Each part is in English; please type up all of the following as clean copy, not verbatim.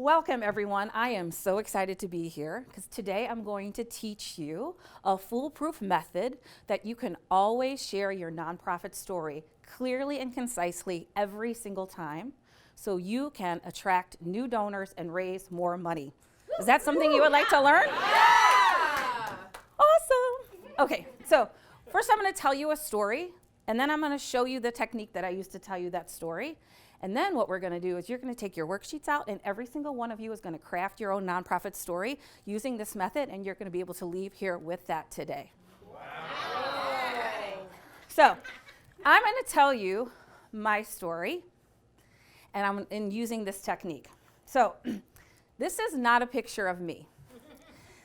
Welcome, everyone. I am so excited to be here because today I'm going to teach you a foolproof method that you can always share your nonprofit story clearly and concisely every single time so you can attract new donors and raise more money. Is that something you would like to learn? Yeah! Awesome. Okay, so first I'm going to tell you a story, and then I'm going to show you the technique that I used to tell you that story. And then what we're going to do is you're going to take your worksheets out, and every single one of you is going to craft your own nonprofit story using this method, and you're going to be able to leave here with that today. Wow. So I'm going to tell you my story, and I'm using this technique. So this is not a picture of me.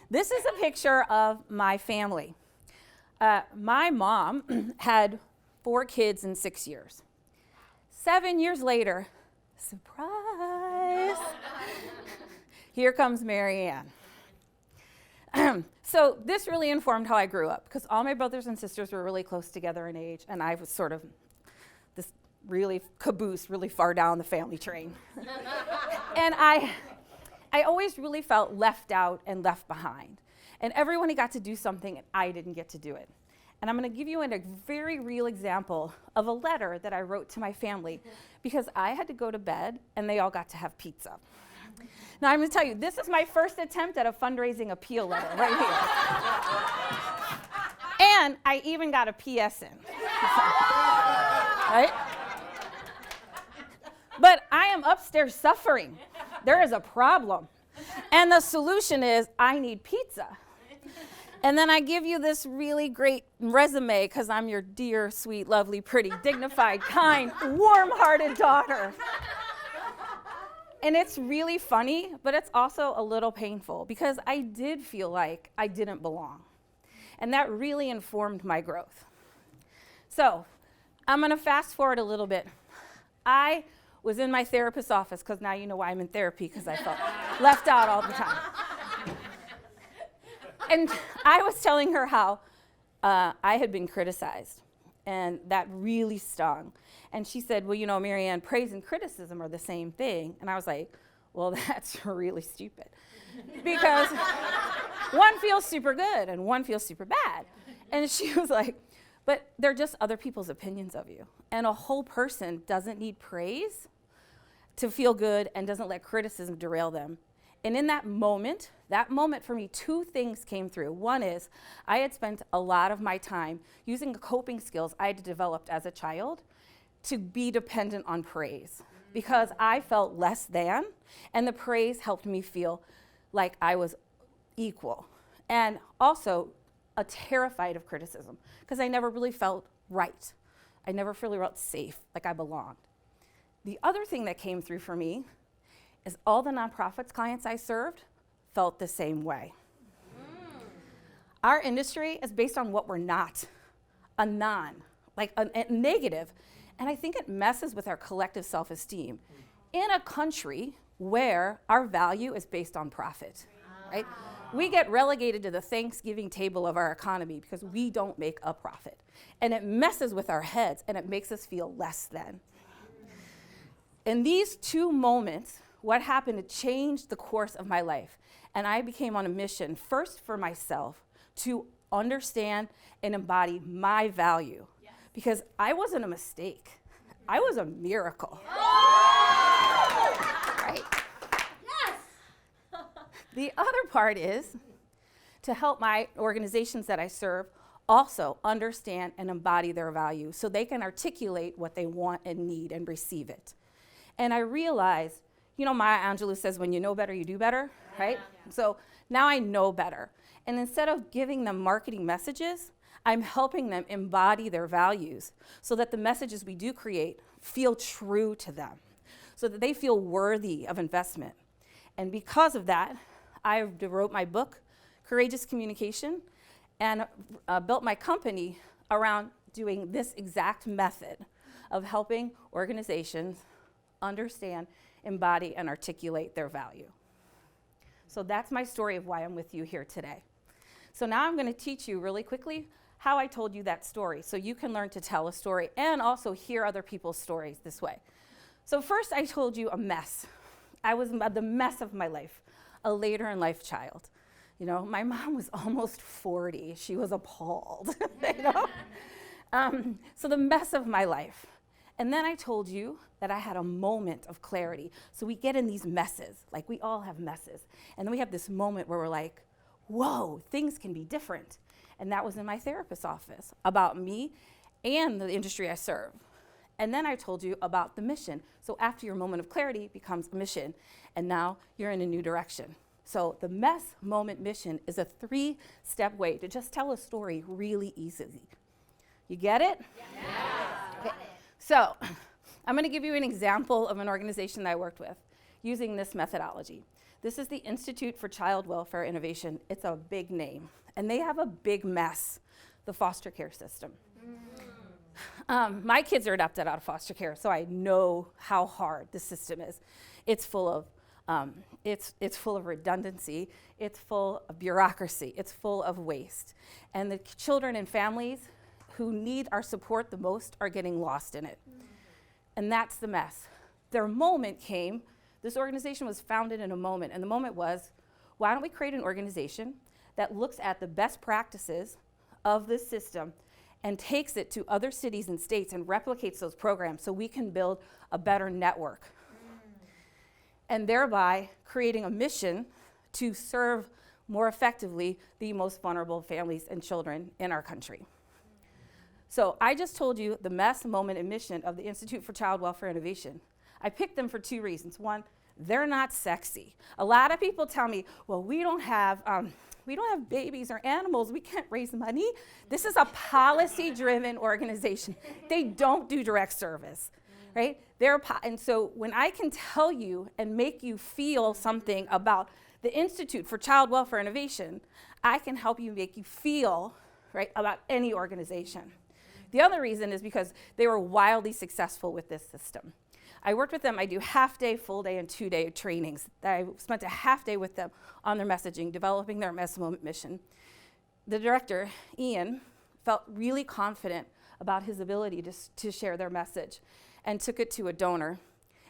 This is a picture of my family. My mom had 4 kids in 6 years. 7 years later, surprise, here comes Mary Ann. So this really informed how I grew up, because all my brothers and sisters were really close together in age, and I was sort of this really caboose really far down the family train. And I always really felt left out and left behind. And everyone got to do something, and I didn't get to do it. And I'm going to give you a very real example of a letter that I wrote to my family because I had to go to bed and they all got to have pizza. Now I'm going to tell you, this is my first attempt at a fundraising appeal letter right here. And I even got a PS in. Right? But I am upstairs suffering. There is a problem. And the solution is I need pizza. And then I give you this really great resume because I'm your dear, sweet, lovely, pretty, dignified, kind, warm-hearted daughter. And it's really funny, but it's also a little painful because I did feel like I didn't belong. And that really informed my growth. So I'm going to fast forward a little bit. I was in my therapist's office, because now you know why I'm in therapy, because I felt left out all the time. And I was telling her how I had been criticized, and that really stung. And she said, well, you know, Mary Ann, praise and criticism are the same thing. And I was like, well, that's really stupid. Because one feels super good and one feels super bad. And she was like, but they're just other people's opinions of you. And a whole person doesn't need praise to feel good and doesn't let criticism derail them. And in that moment for me, 2 things came through. One is I had spent a lot of my time using the coping skills I had developed as a child to be dependent on praise because I felt less than, and the praise helped me feel like I was equal. And also terrified of criticism because I never really felt right. I never really felt safe, like I belonged. The other thing that came through for me is all the nonprofits clients I served felt the same way. Our industry is based on what we're not, a negative, and I think it messes with our collective self-esteem in a country where our value is based on profit, right? We get relegated to the Thanksgiving table of our economy because we don't make a profit, and it messes with our heads, and it makes us feel less than. In these 2 moments, what happened, it changed the course of my life. And I became on a mission, first for myself, to understand and embody my value. Yes. Because I wasn't a mistake. I was a miracle. Right? Yes! The other part is to help my organizations that I serve also understand and embody their value so they can articulate what they want and need and receive it. And I realized, you know, Maya Angelou says, when you know better, you do better, right? Yeah. So now I know better. And instead of giving them marketing messages, I'm helping them embody their values so that the messages we do create feel true to them, so that they feel worthy of investment. And because of that, I wrote my book, Courageous Communication, and built my company around doing this exact method of helping organizations understand, embody, and articulate their value. So that's my story of why I'm with you here today. So now I'm going to teach you really quickly how I told you that story so you can learn to tell a story and also hear other people's stories this way. So first I told you a mess. I was the mess of my life, a later in life child. You know, my mom was almost 40. She was appalled, you know? So the mess of my life. And then I told you that I had a moment of clarity. So we get in these messes, like we all have messes. And then we have this moment where we're like, whoa, things can be different. And that was in my therapist's office about me and the industry I serve. And then I told you about the mission. So after your moment of clarity becomes a mission. And now you're in a new direction. So the mess, moment, mission is a 3-step way to just tell a story really easily. You get it? Yeah. Okay. So I'm going to give you an example of an organization that I worked with using this methodology. This is the Institute for Child Welfare Innovation. It's a big name. And they have a big mess, the foster care system. My kids are adopted out of foster care, so I know how hard the system is. It's full of it's full of redundancy, it's full of bureaucracy, it's full of waste. And the children and families who need our support the most are getting lost in it. And that's the mess. Their moment came, this organization was founded in a moment, and the moment was, why don't we create an organization that looks at the best practices of this system and takes it to other cities and states and replicates those programs so we can build a better network. And thereby creating a mission to serve more effectively the most vulnerable families and children in our country. So I just told you the mess, moment, and mission of the Institute for Child Welfare Innovation. I picked them for 2 reasons. One, they're not sexy. A lot of people tell me, well, we don't have babies or animals, we can't raise money. This is a policy-driven organization. They don't do direct service. Right? And so when I can tell you and make you feel something about the Institute for Child Welfare Innovation, I can help you make you feel, right, about any organization. The other reason is because they were wildly successful with this system. I worked with them. I do half-day, full-day, and 2-day trainings. I spent a half day with them on their messaging, developing their mess moment mission. The director, Ian, felt really confident about his ability to share their message, and took it to a donor,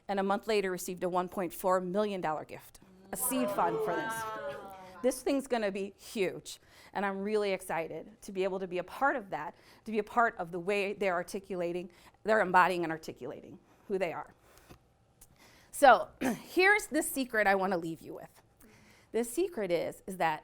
and a month later received a $1.4 million gift, a seed fund for this. This thing's gonna be huge, and I'm really excited to be able to be a part of that, to be a part of the way they're embodying and articulating who they are. So here's the secret I wanna leave you with. The secret is that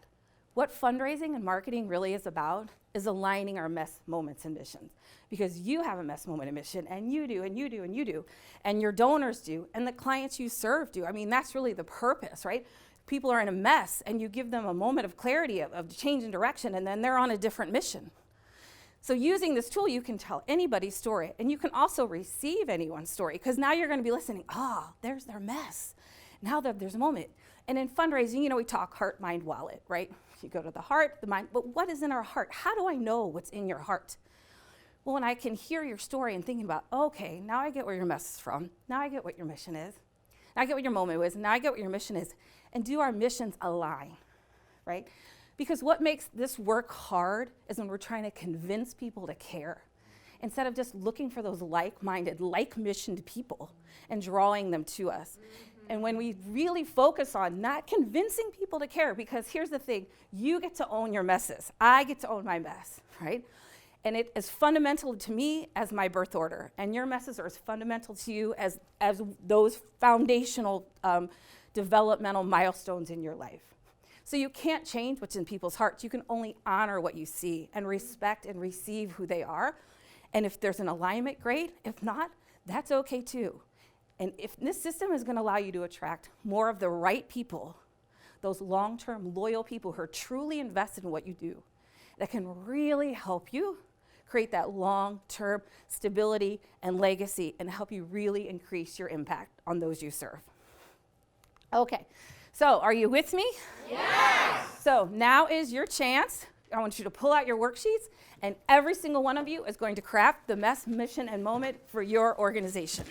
what fundraising and marketing really is about is aligning our mess moments and missions. Because you have a mess moment and mission, and you do, and you do, and you do, and your donors do, and the clients you serve do. I mean, that's really the purpose, right? People are in a mess, and you give them a moment of clarity, of change in direction, and then they're on a different mission. So using this tool, you can tell anybody's story, and you can also receive anyone's story, because now you're gonna be listening, there's their mess. Now there's a moment. And in fundraising, you know, we talk heart, mind, wallet, right? You go to the heart, the mind, but what is in our heart? How do I know what's in your heart? Well, when I can hear your story and thinking about, okay, now I get where your mess is from. Now I get what your mission is. Now I get what your moment was. Now I get what your mission is. And do our missions align, right? Because what makes this work hard is when we're trying to convince people to care, instead of just looking for those like-minded, like-missioned people and drawing them to us. And when we really focus on not convincing people to care, because here's the thing, you get to own your messes. I get to own my mess, right? And it is fundamental to me as my birth order. And your messes are as fundamental to you as those foundational developmental milestones in your life. So you can't change what's in people's hearts. You can only honor what you see and respect and receive who they are. And if there's an alignment, great. If not, that's okay too. And if this system is gonna allow you to attract more of the right people, those long-term loyal people who are truly invested in what you do, that can really help you create that long-term stability and legacy and help you really increase your impact on those you serve. Okay, so are you with me? Yes! So now is your chance. I want you to pull out your worksheets, and every single one of you is going to craft the mess, mission, and moment for your organization.